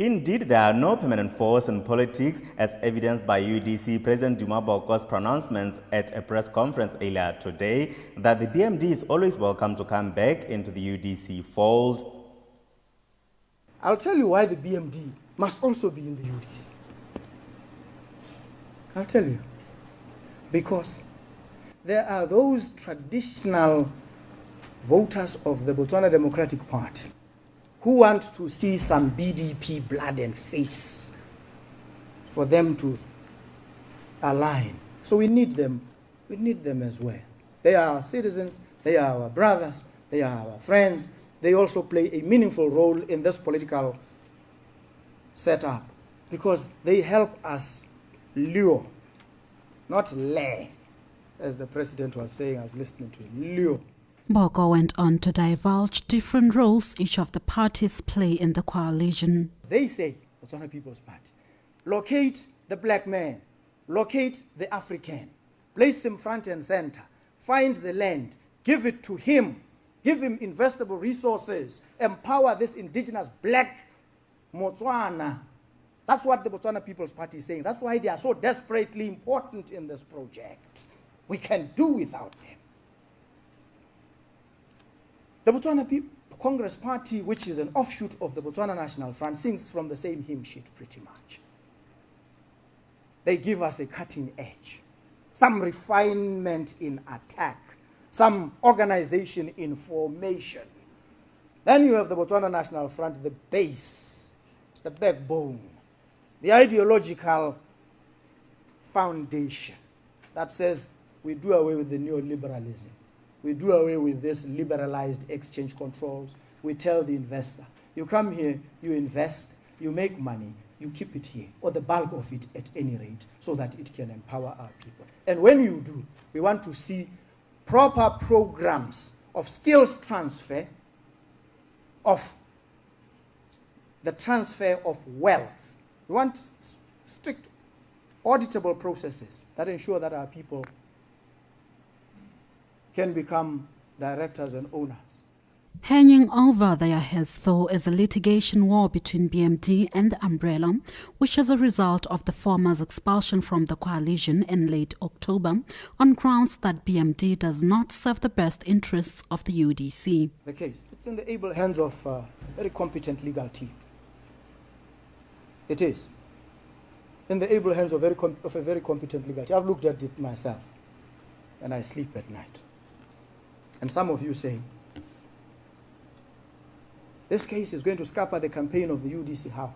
Indeed, there are no permanent force in politics, as evidenced by UDC President Duma pronouncements at a press conference earlier today that the BMD is always welcome to come back into the UDC fold. I'll tell you why the BMD must also be in the UDC. I'll tell you. Because there are those traditional voters of the Botswana Democratic Party who want to see some BDP blood and face for them to align. So we need them. We need them as well. They are our citizens, they are our brothers, they are our friends. They also play a meaningful role in this political setup because they help us lure, not lay, as the president was saying. I was listening to him, lure. Boko went on to divulge different roles each of the parties play in the coalition. They say, Botswana People's Party, locate the black man, locate the African, place him front and center, find the land, give it to him, give him investable resources, empower this indigenous black Botswana. That's what the Botswana People's Party is saying. That's why they are so desperately important in this project. We can do without them. The Botswana Congress Party, which is an offshoot of the Botswana National Front, sings from the same hymn sheet pretty much. They give us a cutting edge, some refinement in attack, some organization in formation. Then you have the Botswana National Front, the base, the backbone, the ideological foundation that says we do away with the neoliberalism. We do away with this liberalized exchange controls. We tell the investor, you come here, you invest, you make money, you keep it here, or the bulk of it at any rate, so that it can empower our people. And when you do, we want to see proper programs of skills transfer, of the transfer of wealth. We want strict, auditable processes that ensure that our people can become directors and owners. Hanging over their heads, though, is a litigation war between BMD and the Umbrella, which is a result of the former's expulsion from the coalition in late October on grounds that BMD does not serve the best interests of the UDC. The case, it's in the able hands of a very competent legal team. It is. In the able hands of a very competent legal team. I've looked at it myself, and I sleep at night. And some of you say, this case is going to scupper the campaign of the UDC. How?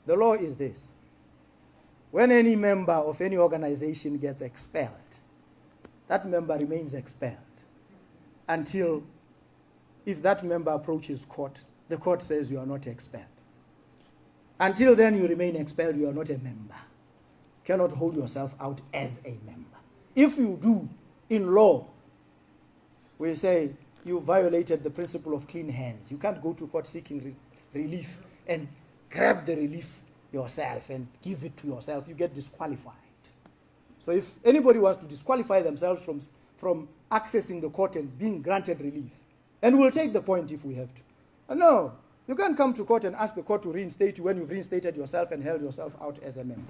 The law is this. When any member of any organization gets expelled, that member remains expelled until, if that member approaches court, the court says you are not expelled. Until then, you remain expelled, you are not a member. You cannot hold yourself out as a member. If you do, in law, we say you violated the principle of clean hands. You can't go to court seeking relief and grab the relief yourself and give it to yourself. You get disqualified. So if anybody wants to disqualify themselves from accessing the court and being granted relief, and we'll take the point if we have to. No, you can't come to court and ask the court to reinstate you when you've reinstated yourself and held yourself out as a member.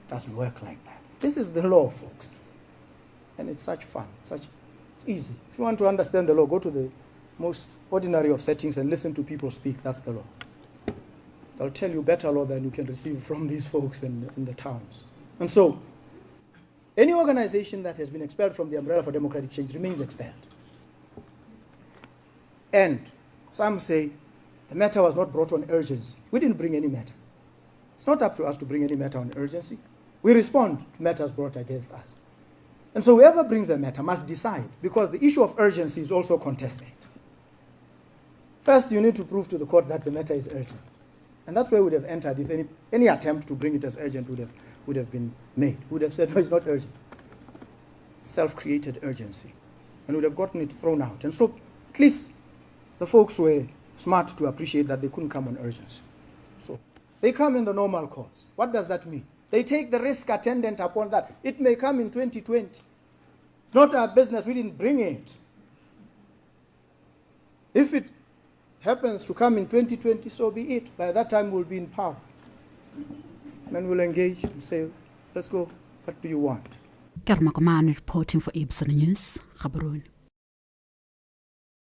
It doesn't work like that. This is the law, folks. And it's such fun. It's easy. If you want to understand the law, go to the most ordinary of settings and listen to people speak. That's the law. They'll tell you better law than you can receive from these folks in the towns. And so, any organization that has been expelled from the Umbrella for Democratic Change remains expelled. And some say the matter was not brought on urgency. We didn't bring any matter. It's not up to us to bring any matter on urgency. We respond to matters brought against us. And so whoever brings a matter must decide, because the issue of urgency is also contested. First, you need to prove to the court that the matter is urgent. And that's where we would have entered if any attempt to bring it as urgent would have been made. We would have said, no, it's not urgent. Self-created urgency. And we would have gotten it thrown out. And so at least the folks were smart to appreciate that they couldn't come on urgency. So they come in the normal course. What does that mean? They take the risk attendant upon that. It may come in 2020. It's not our business. We didn't bring it. If it happens to come in 2020, so be it. By that time, we'll be in power. Then we'll engage and say, let's go. What do you want? Kermakomani reporting for Ibsen News, Gaborone.